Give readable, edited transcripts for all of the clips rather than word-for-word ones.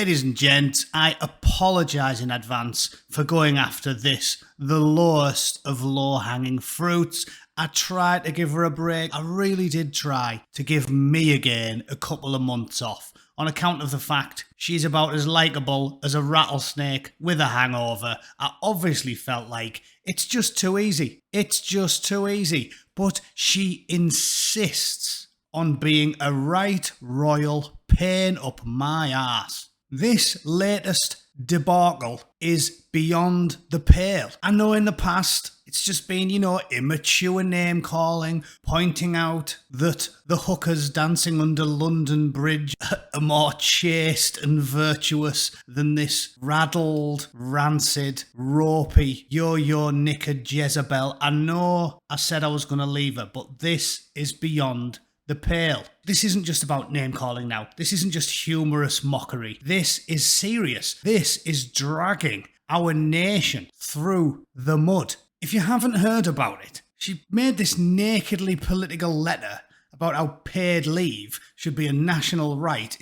Ladies and gents, I apologise in advance for going after this, the lowest of low-hanging fruits. I tried to give her a break. I really did try to give Meghan a couple of months off on account of the fact she's about as likeable as a rattlesnake with a hangover. I obviously felt like it's just too easy. It's just too easy. But she insists on being a right royal pain up my arse. This latest debacle is beyond the pale. I know in the past it's just been, immature name calling, pointing out that the hookers dancing under London Bridge are more chaste and virtuous than this raddled, rancid, ropey, yo-yo knickered Jezebel. I know I said I was going to leave her, but this is beyond the pale. This isn't just about name calling now. This isn't just humorous mockery. This is serious. This is dragging our nation through the mud. If you haven't heard about it, she made this nakedly political letter about how paid leave should be a national right.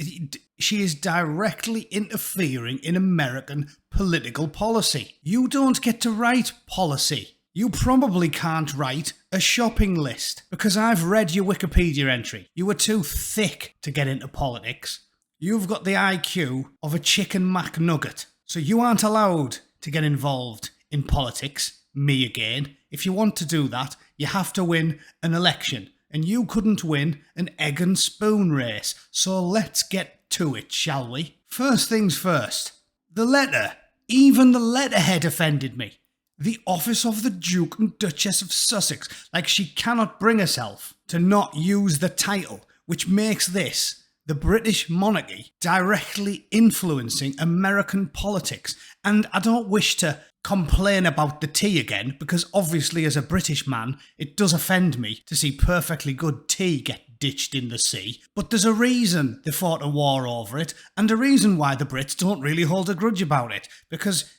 She is directly interfering in American political policy. You don't get to write policy. You probably can't write a shopping list because I've read your Wikipedia entry. You were too thick to get into politics. You've got the IQ of a chicken McNugget, so you aren't allowed to get involved in politics. Me again. If you want to do that, you have to win an election, and you couldn't win an egg and spoon race. So let's get to it, shall we? First things first. The letter. Even the letterhead offended me. The office of the Duke and Duchess of Sussex, like she cannot bring herself to not use the title, which makes this the British monarchy directly influencing American politics. And I don't wish to complain about the tea again, because obviously as a British man, it does offend me to see perfectly good tea get ditched in the sea. But there's a reason they fought a war over it, and a reason why the Brits don't really hold a grudge about it. Because,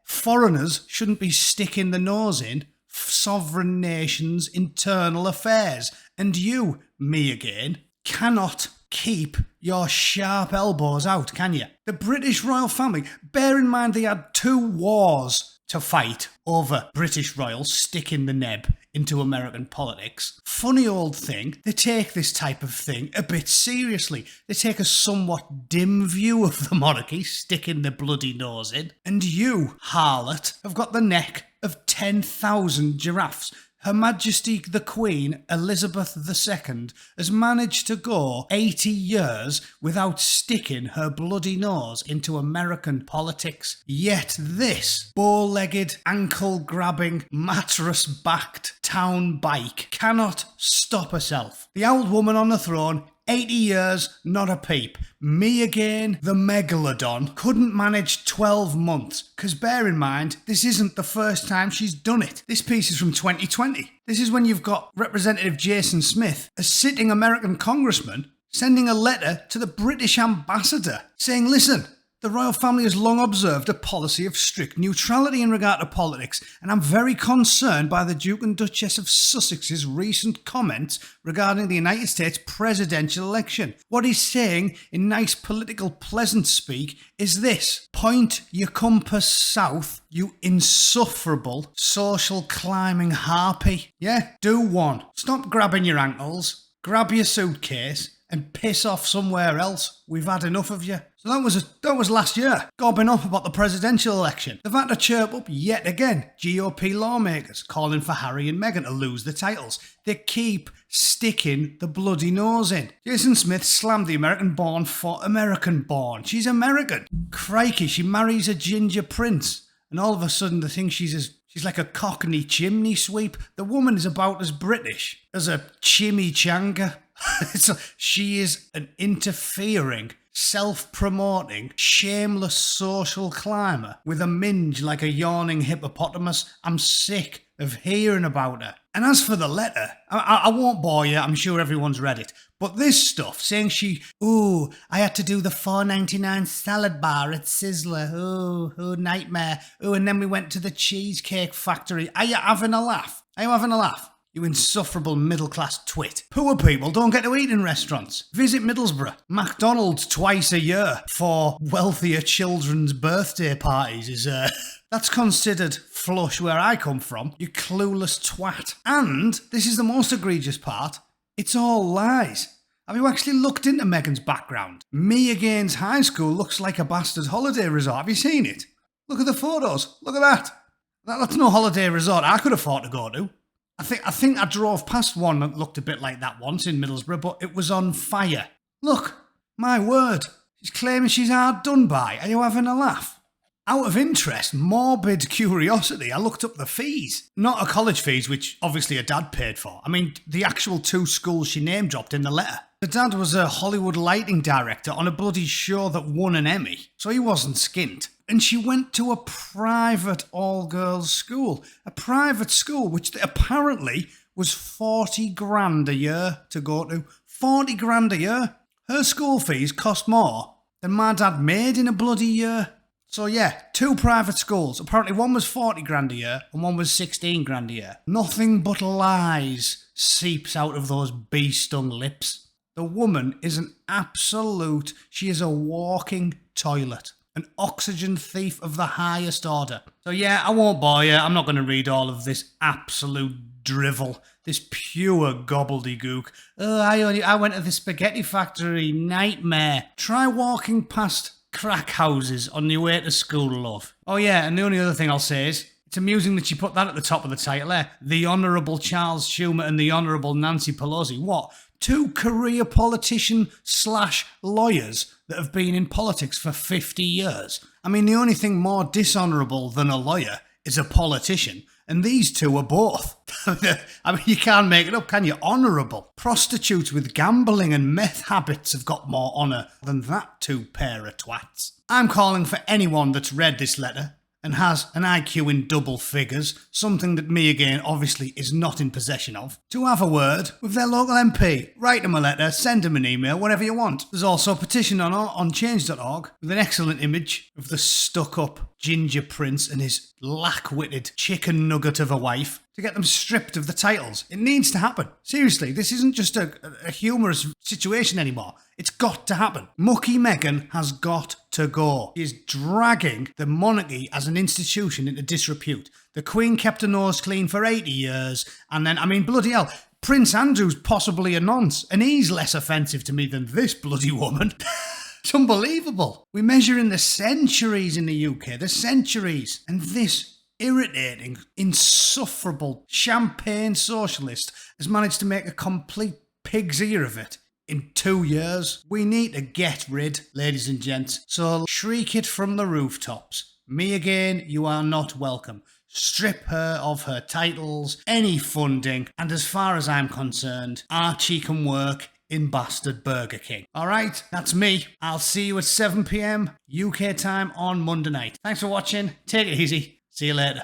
foreigners shouldn't be sticking the nose in sovereign nations' internal affairs. And you, me again, cannot keep your sharp elbows out, can you? The British royal family, bear in mind they had 2 wars to fight over British royals sticking the neb into American politics. Funny old thing, they take this type of thing a bit seriously. They take a somewhat dim view of the monarchy, sticking the bloody nose in. And you, harlot, have got the neck of 10,000 giraffes. Her Majesty the Queen, Elizabeth II, has managed to go 80 years without sticking her bloody nose into American politics. Yet this bow-legged, ankle-grabbing, mattress-backed town bike cannot stop herself. The old woman on the throne, 80 years, not a peep. Me again, the megalodon, couldn't manage 12 months. Because bear in mind, this isn't the first time she's done it. This piece is from 2020. This is when you've got Representative Jason Smith, a sitting American congressman, sending a letter to the British ambassador saying, listen, the royal family has long observed a policy of strict neutrality in regard to politics, and I'm very concerned by the Duke and Duchess of Sussex's recent comments regarding the United States presidential election. What he's saying in nice political pleasant speak is this: point your compass south, you insufferable social climbing harpy. Yeah, do one. Stop grabbing your ankles, grab your suitcase, and piss off somewhere else. We've had enough of you. So that was last year, gobbing off about the presidential election. They've had to chirp up yet again GOP lawmakers calling for Harry and Meghan to lose the titles. They keep sticking the bloody nose in. Jason Smith slammed the American-born for American-born. She's American. Crikey, she marries a ginger prince, and all of a sudden they think she's like a Cockney chimney sweep. The woman is about as British as a chimichanga. She is an interfering, self-promoting, shameless social climber with a minge like a yawning hippopotamus. I'm sick of hearing about her. And as for the letter, I won't bore you, I'm sure everyone's read it. But this stuff, saying I had to do the $4.99 salad bar at Sizzler, nightmare, and then we went to the Cheesecake Factory. Are you having a laugh? You insufferable middle-class twit. Poor people don't get to eat in restaurants. Visit Middlesbrough. McDonald's twice a year for wealthier children's birthday parties is, that's considered flush where I come from, you clueless twat. And, this is the most egregious part, it's all lies. Have you actually looked into Meghan's background? Me Again's high school looks like a bastard holiday resort. Have you seen it? Look at the photos. Look at that. That's no holiday resort I could afford to go to. I think I drove past one that looked a bit like that once in Middlesbrough, but it was on fire. Look, my word. She's claiming she's hard done by. Are you having a laugh? Out of interest, morbid curiosity, I looked up the fees. Not her college fees, which obviously her dad paid for. I mean, the actual 2 schools she name dropped in the letter. Her dad was a Hollywood lighting director on a bloody show that won an Emmy, so he wasn't skint. And she went to a private all-girls school. A private school, which apparently was 40 grand a year to go to. 40 grand a year. Her school fees cost more than my dad made in a bloody year. So yeah, 2 private schools. Apparently one was 40 grand a year and one was 16 grand a year. Nothing but lies seeps out of those bee-stung lips. The woman is an absolute, she is a walking toilet. An oxygen thief of the highest order. So yeah, I won't bore you. I'm not going to read all of this absolute drivel. This pure gobbledygook. Oh, I went to the spaghetti factory. Nightmare. Try walking past crack houses on your way to school, love. Oh yeah, and the only other thing I'll say is, it's amusing that she put that at the top of the title there. The Honourable Charles Schumer and the Honourable Nancy Pelosi. What? 2 career politician/lawyers that have been in politics for 50 years. I mean, the only thing more dishonourable than a lawyer is a politician, and these 2 are both. I mean, you can't make it up, can you? Honourable. Prostitutes with gambling and meth habits have got more honour than that 2 pair of twats. I'm calling for anyone that's read this letter and has an IQ in double figures, something that me again obviously is not in possession of, to have a word with their local MP. Write them a letter, send them an email, whatever you want. There's also a petition on change.org with an excellent image of the stuck-up ginger prince and his lack-witted chicken nugget of a wife to get them stripped of the titles. It needs to happen. Seriously, this isn't just a humorous situation anymore. It's got to happen. Mucky Meghan has got to go. She is dragging the monarchy as an institution into disrepute. The Queen kept her nose clean for 80 years, and then, I mean, bloody hell, Prince Andrew's possibly a nonce, and he's less offensive to me than this bloody woman. It's unbelievable. We measure in the centuries in the UK, the centuries, and this irritating, insufferable, champagne socialist has managed to make a complete pig's ear of it in 2 years. We need to get rid, ladies and gents. So shriek it from the rooftops. Me again, you are not welcome. Strip her of her titles, any funding, and as far as I'm concerned, Archie can work in bastard Burger King. Alright, that's me. I'll see you at 7 PM UK time on Monday night. Thanks for watching. Take it easy. See you later.